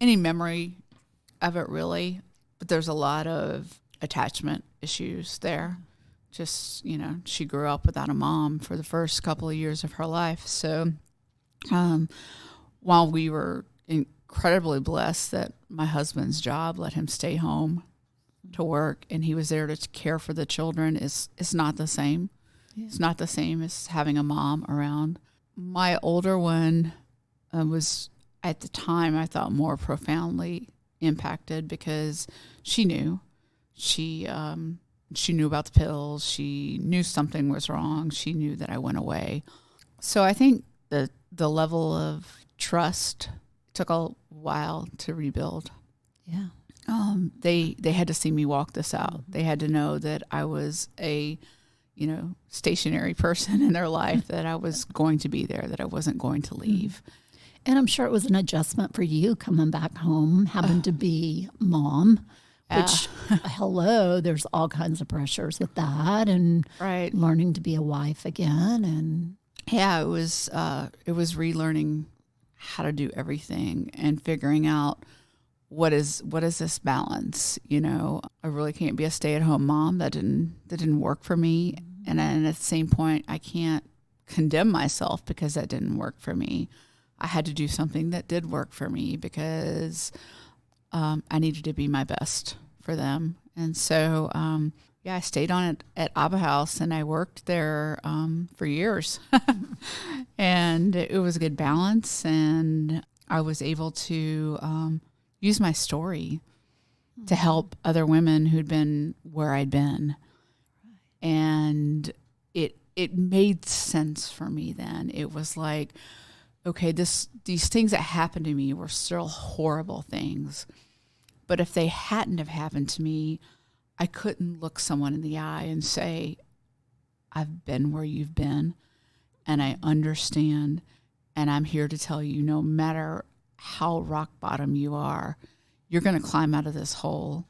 memory of it really. But there's a lot of attachment issues there. Just, she grew up without a mom for the first couple of years of her life. So while we were incredibly blessed that my husband's job let him stay home to work and he was there to care for the children, it's not the same. Yeah. It's not the same as having a mom around. My older one was, at the time, I thought more profoundly impacted because she knew. She knew about the pills. She knew something was wrong. She knew that I went away. So I think the level of trust took a while to rebuild. Yeah. They had to see me walk this out. They had to know that I was a, stationary person in their life, that I was going to be there, that I wasn't going to leave. And I'm sure it was an adjustment for you coming back home, having to be mom, which, hello, there's all kinds of pressures with that, and learning to be a wife again. And it was relearning how to do everything and figuring out what is this balance. I really can't be a stay-at-home mom. That didn't work for me. And then at the same point, I can't condemn myself because that didn't work for me. I had to do something that did work for me because I needed to be my best for them. And so, I stayed on at Abba House, and I worked there for years. And it was a good balance, and I was able to use my story to help other women who'd been where I'd been. And it made sense for me then. It was like, okay, these things that happened to me were still horrible things. But if they hadn't have happened to me, I couldn't look someone in the eye and say, I've been where you've been, and I understand, and I'm here to tell you, no matter how rock bottom you are, you're going to climb out of this hole,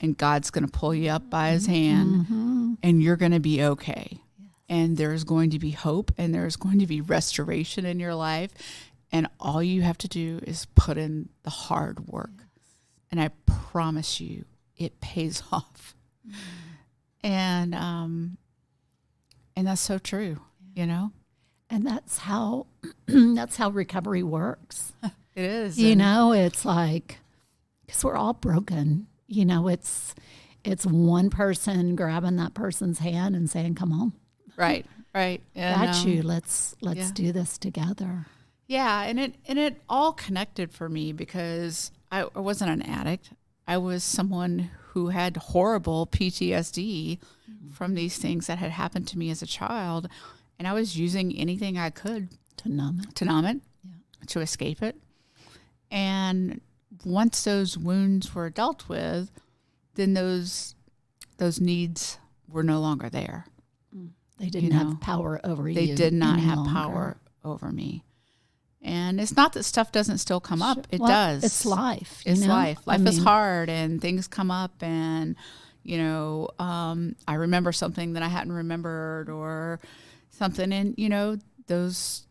and God's going to pull you up by his hand, and you're going to be okay. Yes. And there's going to be hope, and there's going to be restoration in your life, and all you have to do is put in the hard work. Yes. And I promise you, it pays off. And that's so true, you know? And that's how recovery works. It is. You know, it's like, because we're all broken. You know, it's one person grabbing that person's hand and saying, come on. Right. And, got you. Let's do this together. Yeah. And it all connected for me because I wasn't an addict. I was someone who had horrible PTSD from these things that had happened to me as a child. And I was using anything I could to numb it, to escape it. And once those wounds were dealt with, then those needs were no longer there. They didn't have power over you. They did not have power over me. And it's not that stuff doesn't still come up. It does. It's life. It's life. Life is hard, and things come up, and I remember something that I hadn't remembered or something, and those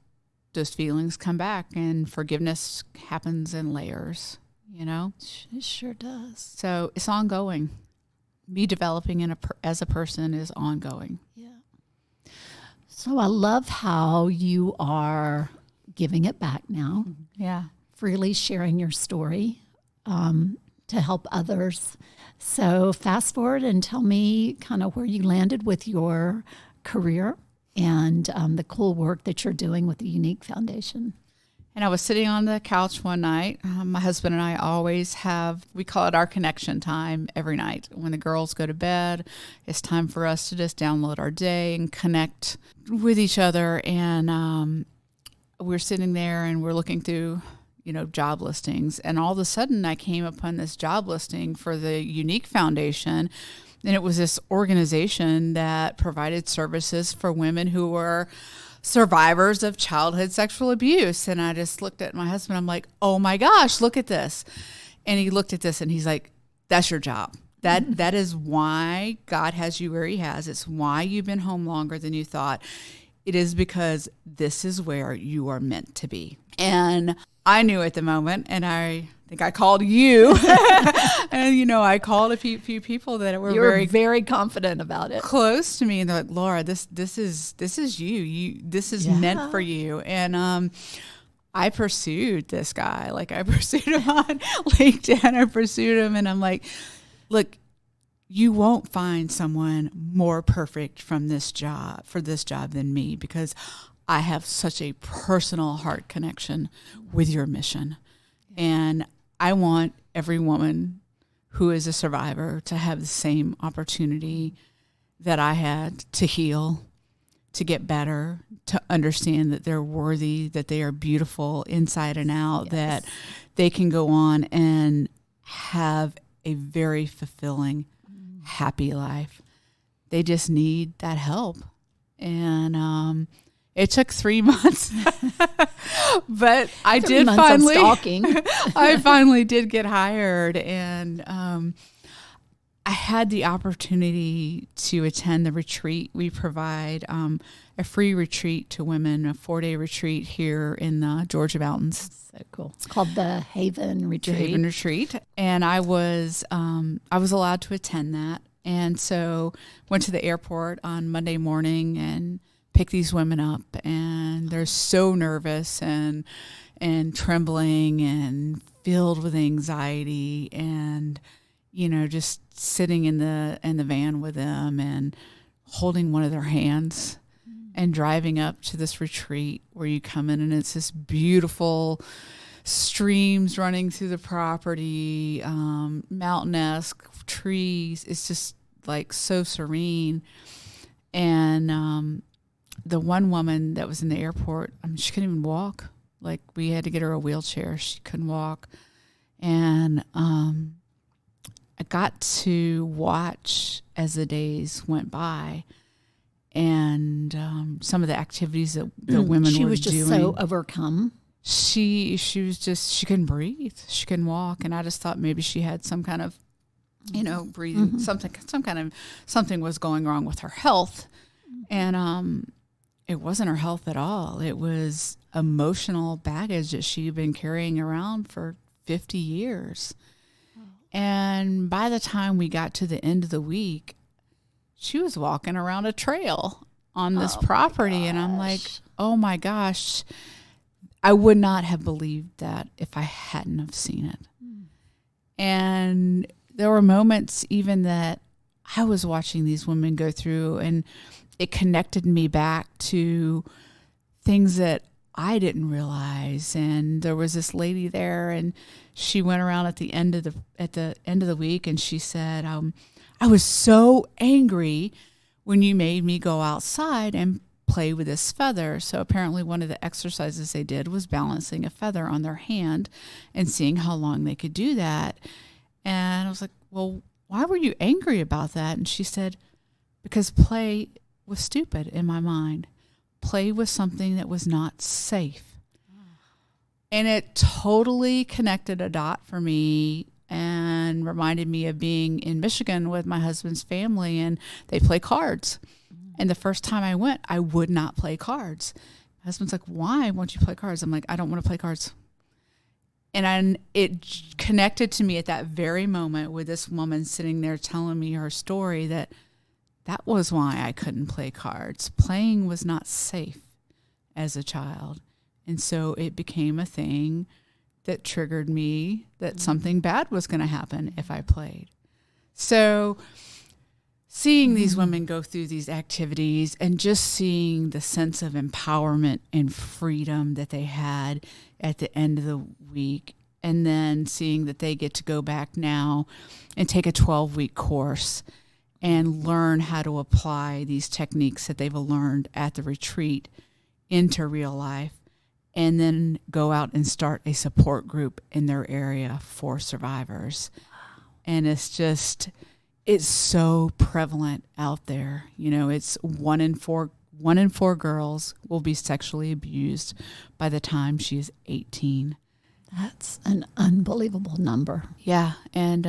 feelings come back, and forgiveness happens in layers. It sure does. So it's ongoing. Me developing as a person is ongoing. Yeah. So I love how you are giving it back now. Yeah. Freely sharing your story to help others. So fast forward and tell me kind of where you landed with your career and the cool work that you're doing with the Unique Foundation. And I was sitting on the couch one night. My husband and I always we call it our connection time every night. When the girls go to bed, it's time for us to just download our day and connect with each other. And we're sitting there and we're looking through, job listings. And all of a sudden I came upon this job listing for the Unique Foundation. And it was this organization that provided services for women who were survivors of childhood sexual abuse. And I just looked at my husband. I'm like, oh my gosh, look at this. And he looked at this and he's like, that's your job. That is why God has you where he has. It's why you've been home longer than you thought. It is because this is where you are meant to be. And I knew at the moment, and I think I called you. And, I called a few people that were very confident about it. Close to me. And they're like, Laura, this is you. This is meant for you. And I pursued this guy. Like, I pursued him on LinkedIn. I pursued him. And I'm like, look, you won't find someone more perfect for this job than me, because I have such a personal heart connection with your mission. And I want every woman who is a survivor to have the same opportunity that I had to heal, to get better, to understand that they're worthy, that they are beautiful inside and out, that they can go on and have a very fulfilling, happy life. They just need that help. And it took 3 months, but I did finally. I finally did get hired, and I had the opportunity to attend the retreat. We provide a free retreat to women, a 4-day retreat here in the Georgia Mountains. So cool. It's called the Haven Retreat. The Haven Retreat, and I was allowed to attend that, and so went to the airport on Monday morning and pick these women up, and they're so nervous and trembling and filled with anxiety, and just sitting in the van with them and holding one of their hands and driving up to this retreat where you come in and it's this beautiful streams running through the property, mountain-esque trees. It's just like so serene. And the one woman that was in the airport, she couldn't even walk. Like, we had to get her a wheelchair. She couldn't walk. And I got to watch as the days went by, and some of the activities that the women were doing. She was just so overcome. She was just, she couldn't breathe. She couldn't walk. And I just thought maybe she had some kind of, breathing, something was going wrong with her health. And it wasn't her health at all. It was emotional baggage that she'd been carrying around for 50 years. And by the time we got to the end of the week, she was walking around a trail on this property. And I'm like, oh my gosh, I would not have believed that if I hadn't have seen it. And there were moments even that I was watching these women go through, and it connected me back to things that I didn't realize. And there was this lady there, and she went around at the end of the week, and she said, I was so angry when you made me go outside and play with this feather. So apparently one of the exercises they did was balancing a feather on their hand and seeing how long they could do that. And I was like, well, why were you angry about that? And she said, because play was stupid in my mind. Play was something that was not safe. And it totally connected a dot for me and reminded me of being in Michigan with my husband's family, and they play cards. And the first time I went, I would not play cards. My husband's like, why won't you play cards? I'm like, I don't want to play cards. And it connected to me at that very moment with this woman sitting there telling me her story, that was why I couldn't play cards. Playing was not safe as a child. And so it became a thing that triggered me that something bad was going to happen if I played. So seeing these women go through these activities and just seeing the sense of empowerment and freedom that they had at the end of the week, and then seeing that they get to go back now and take a 12-week course and learn how to apply these techniques that they've learned at the retreat into real life, and then go out and start a support group in their area for survivors. And it's so prevalent out there. It's one in four girls will be sexually abused by the time she is 18. That's an unbelievable number. Yeah. And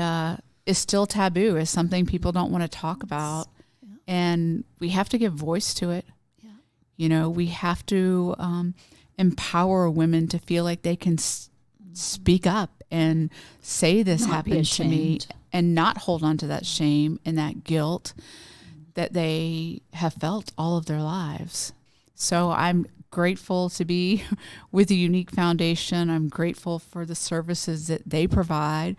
it's still taboo. It's something people don't want to talk about. Yeah. And we have to give voice to it. Yeah. We have to empower women to feel like they can speak up and say this happened to me, and not hold on to that shame and that guilt that they have felt all of their lives. So I'm grateful to be with the Unique Foundation. I'm grateful for the services that they provide,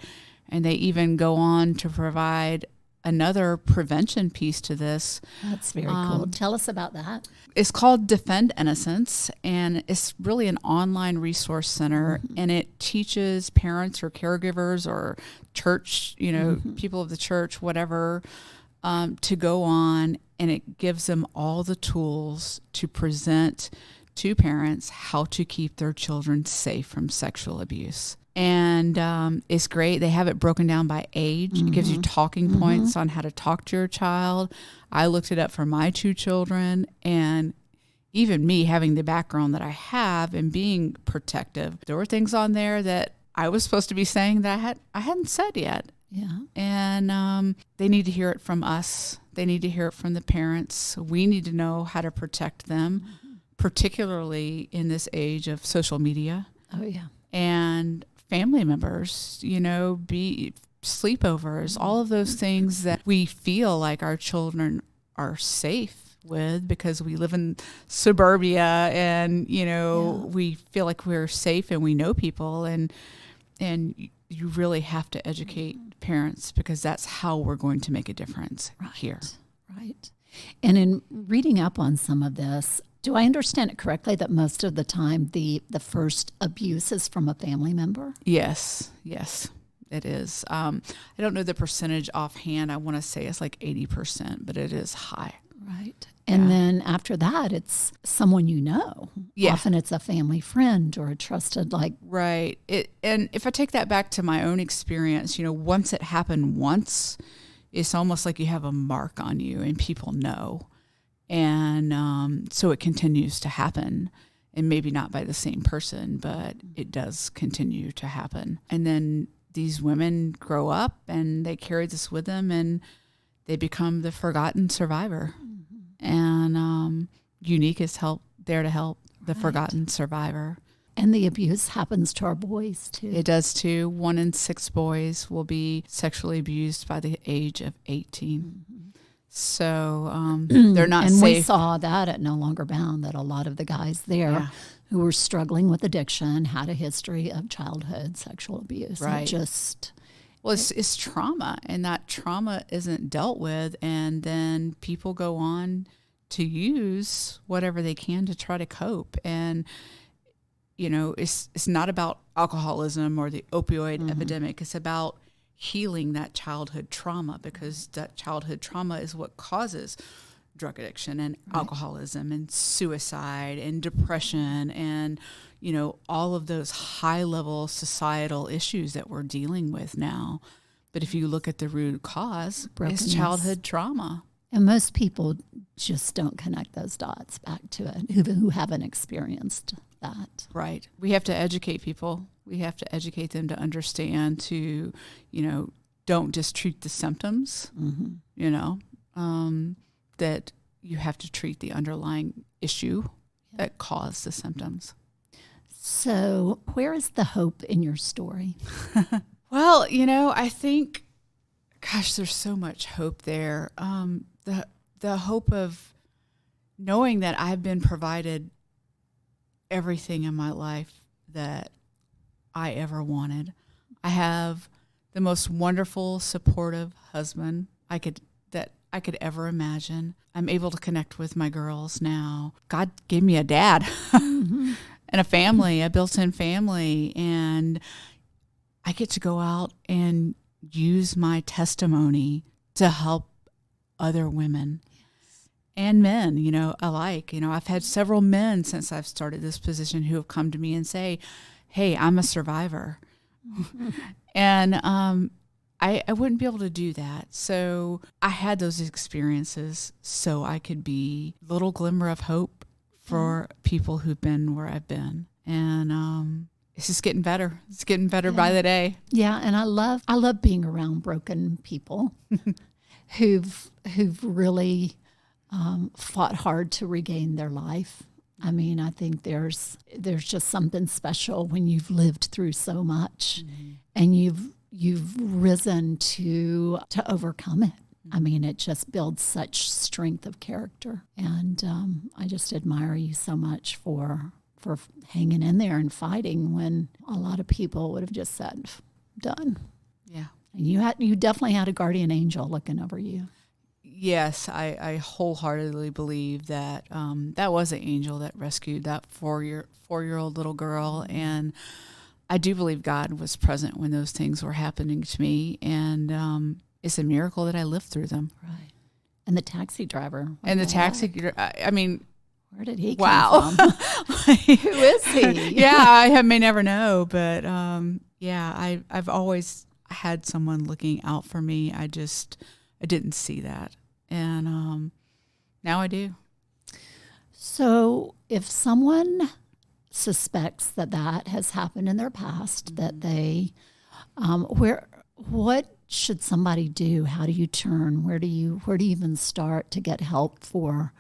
and they even go on to provide another prevention piece to this. That's very cool. Tell us about that. It's called Defend Innocence, and it's really an online resource center, and it teaches parents or caregivers or church, people of the church, whatever, to go on, and it gives them all the tools to present to parents how to keep their children safe from sexual abuse. And it's great. They have it broken down by age. It gives you talking points on how to talk to your child. I looked it up for my 2 children, and even me having the background that I have and being protective, there were things on there that I was supposed to be saying that I hadn't said yet. Yeah. And they need to hear it from us. They need to hear it from the parents. We need to know how to protect them, particularly in this age of social media. Oh, yeah. And family members, be sleepovers, all of those things that we feel like our children are safe with because we live in suburbia, and, we feel like we're safe and we know people, and you really have to educate parents, because that's how we're going to make a difference here. Right. And in reading up on some of this, do I understand it correctly that most of the time the first abuse is from a family member? Yes, it is. I don't know the percentage offhand. I want to say it's like 80%, but it is high. Right. And then after that, it's someone you know. Yeah. Often it's a family friend or a trusted, Right. And if I take that back to my own experience, once it happened once, it's almost like you have a mark on you and people know. And so it continues to happen. And maybe not by the same person, but it does continue to happen. And then these women grow up and they carry this with them and they become the forgotten survivor. And Unique is there to help the forgotten survivor. And the abuse happens to our boys too. It does too. 1 in 6 boys will be sexually abused by the age of 18. So they're not and safe. We saw that at No Longer Bound, that a lot of the guys there who were struggling with addiction had a history of childhood sexual abuse. Right. Well, it's trauma, and that trauma isn't dealt with, and then people go on to use whatever they can to try to cope. And it's not about alcoholism or the opioid epidemic. It's about healing that childhood trauma, because that childhood trauma is what causes drug addiction and alcoholism and suicide and depression and all of those high level societal issues that we're dealing with now. But if you look at the root cause, it's childhood trauma. And most people just don't connect those dots back to it who haven't experienced that. Right. We have to educate people. We have to educate them to understand to, don't just treat the symptoms, that you have to treat the underlying issue that caused the symptoms. So where is the hope in your story? Well, I think, gosh, there's so much hope there. The hope of knowing that I've been provided everything in my life that I ever wanted. I have the most wonderful, supportive husband I could ever imagine. I'm able to connect with my girls now. God gave me a dad and a family, a built-in family, and I get to go out and use my testimony to help other women and men, alike. I've had several men since I've started this position who have come to me and say, hey, I'm a survivor. And I wouldn't be able to do that. So I had those experiences so I could be a little glimmer of hope for people who've been where I've been. And it's just getting better. It's getting better by the day. Yeah, and I love being around broken people who've really fought hard to regain their life. I mean, I think there's just something special when you've lived through so much and you've risen to overcome it. I mean, it just builds such strength of character. And I just admire you so much for hanging in there and fighting when a lot of people would have just said, done. Yeah. And you definitely had a guardian angel looking over you. Yes, I wholeheartedly believe that that was an angel that rescued that four-year-old little girl. And I do believe God was present when those things were happening to me. And it's a miracle that I lived through them. Right. And the taxi driver. And the taxi, I mean, where did he come from? Who is he? Yeah, I may never know. But I've always had someone looking out for me. I didn't see that. And now I do. So if someone suspects that has happened in their past, that they, what should somebody do? How do you turn? Where do you even start to get help for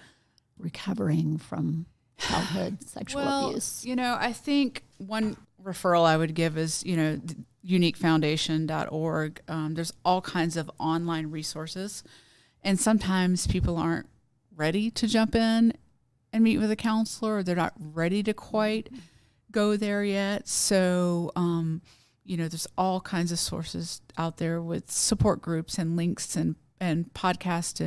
recovering from childhood sexual abuse? I think one referral I would give is, uniquefoundation.org. There's all kinds of online resources. And sometimes people aren't ready to jump in and meet with a counselor, or they're not ready to quite go there yet. So, there's all kinds of sources out there with support groups and links and podcasts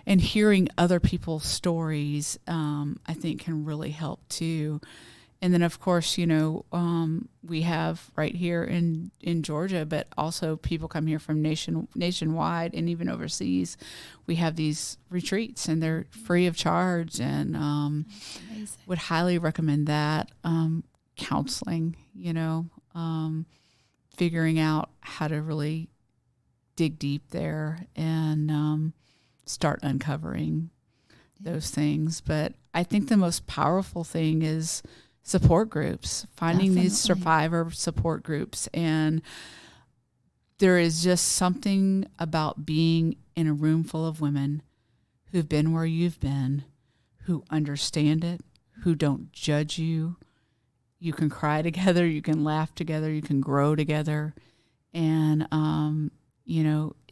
and hearing other people's stories, I think can really help too. And then, of course, we have right here in Georgia, but also people come here from nationwide and even overseas. We have these retreats, and they're free of charge, and would highly recommend that. Counseling, figuring out how to really dig deep there and start uncovering those things. But I think the most powerful thing is support groups, finding these survivor support groups. And there is just something about being in a room full of women who've been where you've been, who understand it, who don't judge you. You can cry together, you can laugh together, you can grow together. And,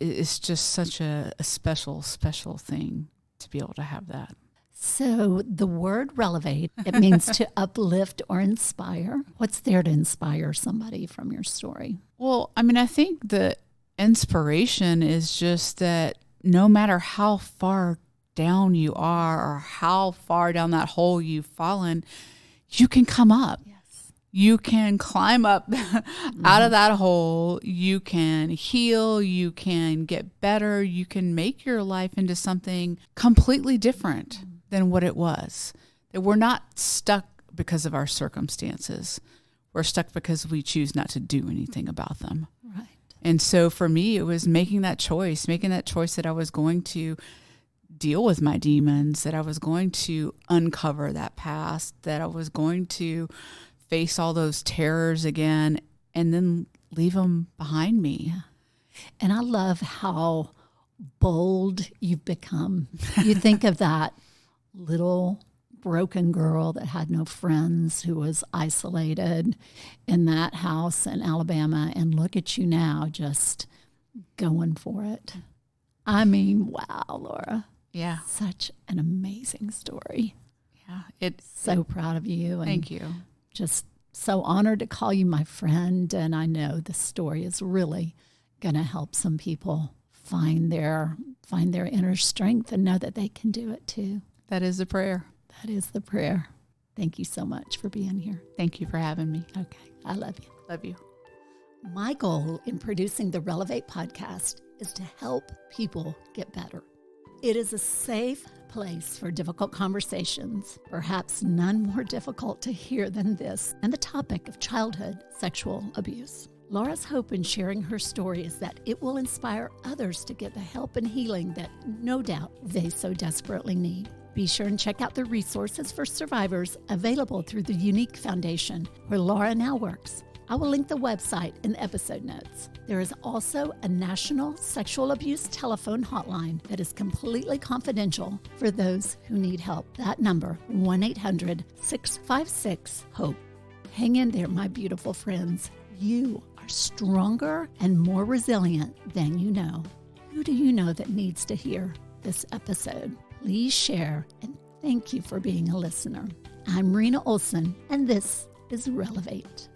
it's just such a special, special thing to be able to have that. So the word relevate, it means to uplift or inspire. What's there to inspire somebody from your story? Well, I think the inspiration is just that no matter how far down you are or how far down that hole you've fallen, you can come up. Yes. You can climb up out of that hole. You can heal. You can get better. You can make your life into something completely different than what it was. That we're not stuck because of our circumstances. We're stuck because we choose not to do anything about them. Right. And so for me, it was making that choice that I was going to deal with my demons, that I was going to uncover that past, that I was going to face all those terrors again and then leave them behind me. Yeah. And I love how bold you've become. You think of that little broken girl that had no friends, who was isolated in that house in Alabama, and look at you now just going for it. Wow, Laura. Yeah. Such an amazing story. Yeah. So proud of you. And thank you. Just so honored to call you my friend. And I know the story is really going to help some people find their inner strength and know that they can do it too. That is the prayer. That is the prayer. Thank you so much for being here. Thank you for having me. Okay. I love you. Love you. My goal in producing the Relevate podcast is to help people get better. It is a safe place for difficult conversations, perhaps none more difficult to hear than this, and the topic of childhood sexual abuse. Laura's hope in sharing her story is that it will inspire others to get the help and healing that no doubt they so desperately need. Be sure and check out the resources for survivors available through the Unique Foundation, where Laura now works. I will link the website in the episode notes. There is also a national sexual abuse telephone hotline that is completely confidential for those who need help. That number, 1-800-656-HOPE. Hang in there, my beautiful friends. You are stronger and more resilient than you know. Who do you know that needs to hear this episode? Please share, and thank you for being a listener. I'm Rena Olson, and this is Relevate.